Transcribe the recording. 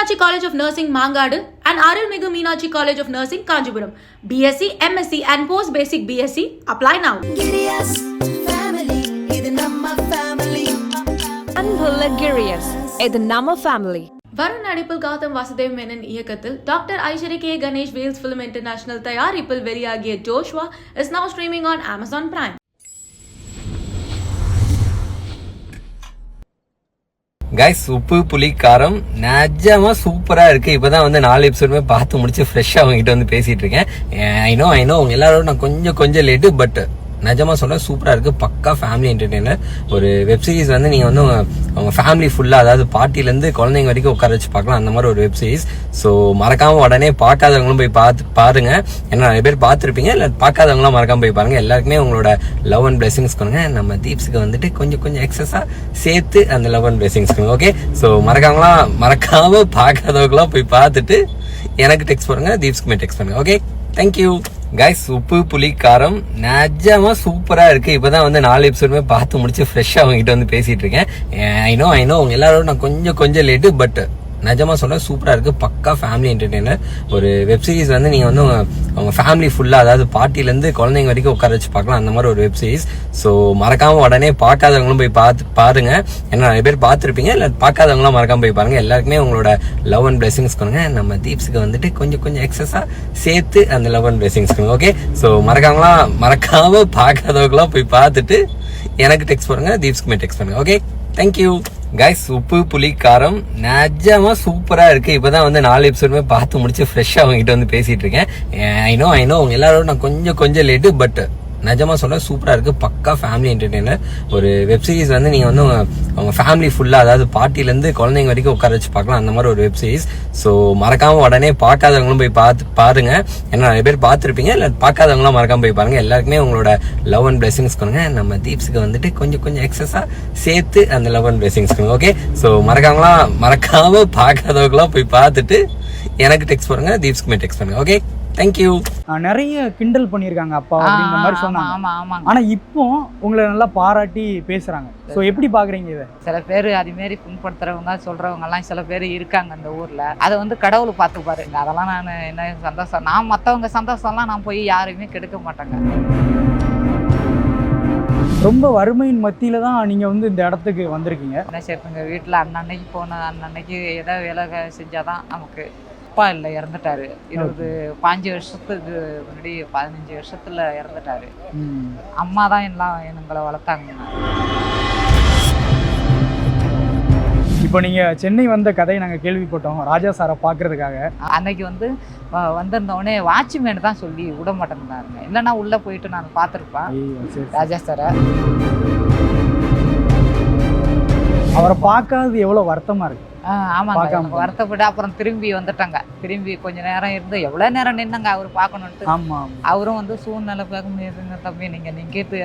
Meenakshi College of Nursing, Mangadu, and Arulmigu Meenakshi College of Nursing, Kanjipuram. BSc, MSc, and Post Basic BSc. Apply now. Girias family, இது நம்ம family. அன்புள்ள Girias, இது நம்ம family. Varun நடிப்பில் கௌதம் வாசுதேவ் மேனன் இயக்கத்தில் doctor Aishwarya K Ganesh Vels film international தயாரிப்பில் வெளியாகிய Joshua is now streaming on Amazon Prime. Guys Uppu Puli காரம் நிஜமா சூப்பரா இருக்கு. இப்பதான் வந்து 4 எபிசோடுமே பார்த்து முடிச்சு ஃப்ரெஷ்ஷா அவங்ககிட்ட வந்து பேசிட்டு இருக்கேன். ஐ நோ உங்க எல்லாரோட நான் கொஞ்சம் லேட்டு, பட் நிஜமா சொல்ல சூப்பரா இருக்கு. பக்கா ஃபேமிலி என்டர்டெய்னர். ஒரு வெப் சீரிஸ் வந்து நீங்க வந்து உங்க ஃபேமிலி ஃபுல்லா, அதாவது பார்ட்டில இருந்து குழந்தைங்க வரைக்கும் உட்கார வச்சு பார்க்கலாம், அந்த மாதிரி ஒரு வெப் சீரிஸ். ஸோ மறக்காம உடனே பார்க்காதவங்களும் போய் பாருங்க. ஏன்னா நிறைய பேர் பார்த்துருப்பீங்க, இல்லை பார்க்காதவங்களாம் மறக்காம போய் பாருங்க. எல்லாருக்குமே உங்களோட லவ் அண்ட் பிளெஸிங்ஸ் கொடுங்க. நம்ம தீப்ஸுக்கு வந்துட்டு கொஞ்சம் எக்ஸஸா சேர்த்து அந்த லவ் அண்ட் பிளெஸிங்ஸ் கொடுங்க. ஓகே, ஸோ மறக்காம பார்க்காதவங்களாம் போய் பார்த்துட்டு எனக்கு டெக்ஸ்ட் பண்ணுங்க, தீப்ஸ்க்குமே டெக்ஸ்ட் பண்ணுங்க. Okay, thank you guys. Uppu Puli காரம் நிஜமா சூப்பரா இருக்கு. இப்பதான் வந்து 4 எபிசோடுமே பார்த்து முடிச்சு ஃப்ரெஷ்ஷா அவங்ககிட்ட வந்து பேசிட்டு இருக்கேன். ஐ நோ உங்க எல்லாரோட நான் கொஞ்சம் லேட்டு, பட் நிஜமா சொல்ல சூப்பரா இருக்கு. பக்கா ஃபேமிலி என்டர்டெய்னர். ஒரு வெப் சீரிஸ் வந்து நீங்க வந்து உங்க ஃபேமிலி ஃபுல்லா, அதாவது பார்ட்டில இருந்து குழந்தைங்க வரைக்கும் உட்கார வச்சு பார்க்கலாம், அந்த மாதிரி ஒரு வெப் சீரிஸ். ஸோ மறக்காம உடனே பார்க்காதவங்களும் போய் பாருங்க. ஏன்னா நிறைய பேர் பார்த்துருப்பீங்க, இல்லை பார்க்காதவங்களாம் மறக்காம போய் பாருங்க. எல்லாருக்குமே உங்களோட லவ் அண்ட் பிளெஸிங்ஸ் கொடுங்க. நம்ம தீப்ஸுக்கு வந்துட்டு கொஞ்சம் எக்ஸஸா சேர்த்து அந்த லவ் அண்ட் பிளெஸிங்ஸ் கொடுங்க. ஓகே, ஸோ மறக்காம பார்க்காதவங்களாம் போய் பார்த்துட்டு எனக்கு டெக்ஸ்ட் பண்ணுங்க, தீப்ஸ்க்குமே டெக்ஸ்ட் பண்ணுங்க. Okay, thank you guys. Uppu Puli காரம் நிஜமா சூப்பரா இருக்கு. இப்பதான் வந்து 4 எபிசோடுமே பார்த்து முடிச்சு ஃப்ரெஷ்ஷா அவங்ககிட்ட வந்து பேசிட்டு இருக்கேன். ஐ நோ உங்க எல்லாரோட நான் கொஞ்சம் லேட்டு, பட் நிஜமா சொல்ல சூப்பரா இருக்கு. பக்கா ஃபேமிலி என்டர்டெய்னர். ஒரு வெப் சீரிஸ் வந்து நீங்க வந்து உங்க ஃபேமிலி ஃபுல்லா, அதாவது பார்ட்டில இருந்து குழந்தைங்க வரைக்கும் உட்கார வச்சு பார்க்கலாம், அந்த மாதிரி ஒரு வெப் சீரிஸ். ஸோ மறக்காம உடனே பார்க்காதவங்களும் போய் பாருங்க. ஏன்னா நிறைய பேர் பார்த்துருப்பீங்க, இல்லை பார்க்காதவங்களாம் மறக்காம போய் பாருங்க. எல்லாருக்குமே உங்களோட லவ் அண்ட் பிளெஸிங்ஸ் கொடுங்க. நம்ம தீப்ஸுக்கு வந்துட்டு கொஞ்சம் எக்ஸஸா சேர்த்து அந்த லவ் அண்ட் பிளெஸிங்ஸ் கொடுங்க. ஓகே, ஸோ மறக்காம பார்க்காதவங்களாம் போய் பார்த்துட்டு எனக்கு டெக்ஸ்ட் பண்ணுங்க, தீப்ஸ்க்குமே டெக்ஸ்ட் பண்ணுங்க. Okay, thank you. நிறைய கிண்டல் பண்ணியிருக்காங்க அப்பா அப்படின்ற மாதிரி சொன்னாங்க. ஆனா இப்போ உங்களை நல்லா பாராட்டி பேசுறாங்க. ஸோ எப்படி பாக்குறீங்க இதை? சில பேர் அதுமாரி புண்படுத்துறவங்க சொல்றவங்க எல்லாம் சில பேர் இருக்காங்க அந்த ஊர்ல. அதை வந்து கடவுள் பார்த்து பாருங்க. அதெல்லாம் நான் என்ன சந்தோஷம், நான் மற்றவங்க சந்தோஷம்லாம் நான் போய் யாருமே கெடுக்க மாட்டேங்க. ரொம்ப வறுமையின் மத்தியில தான் நீங்க வந்து இந்த இடத்துக்கு வந்திருக்கீங்க. என்ன சேர்த்துங்க, வீட்டில் அன்னன்னைக்கு போன அன்னன்னைக்கு ஏதோ வேலை செஞ்சாதான் நமக்கு. அப்பா இல்லை, இறந்துட்டாரு. 25 வருஷத்துக்கு முன்னாடி 15 வருஷத்துல இறந்துட்டாரு. அம்மா தான் எல்லாம் எங்களை வளர்த்தாங்க. இப்போ நீங்க சென்னை வந்த கதையை நாங்கள் கேள்விப்பட்டோம் ராஜா சாரை பார்க்கறதுக்காக. அன்னைக்கு வந்து வந்திருந்தவொடனே வாட்ச்மேன் தான் சொல்லி விட மாட்டேன்னாருங்க. இல்லைன்னா உள்ள போயிட்டு நான் பார்த்துருப்பேன் ராஜா சாரை. அவரை பார்க்காதது எவ்வளோ வருத்தமா இருக்கு. ஆமாங்க, வருத்தப்பட்டு அப்புறம் திரும்பி வந்துட்டாங்க. திரும்பி கொஞ்ச நேரம் இருந்து எவ்வளோ நேரம் நின்னாங்க அவர் பார்க்கணுன்ட்டு. ஆமா, அவரும் வந்து சூழ்நிலை பார்க்க முடியாதுங்க தம்பி, நீங்க கேட்டு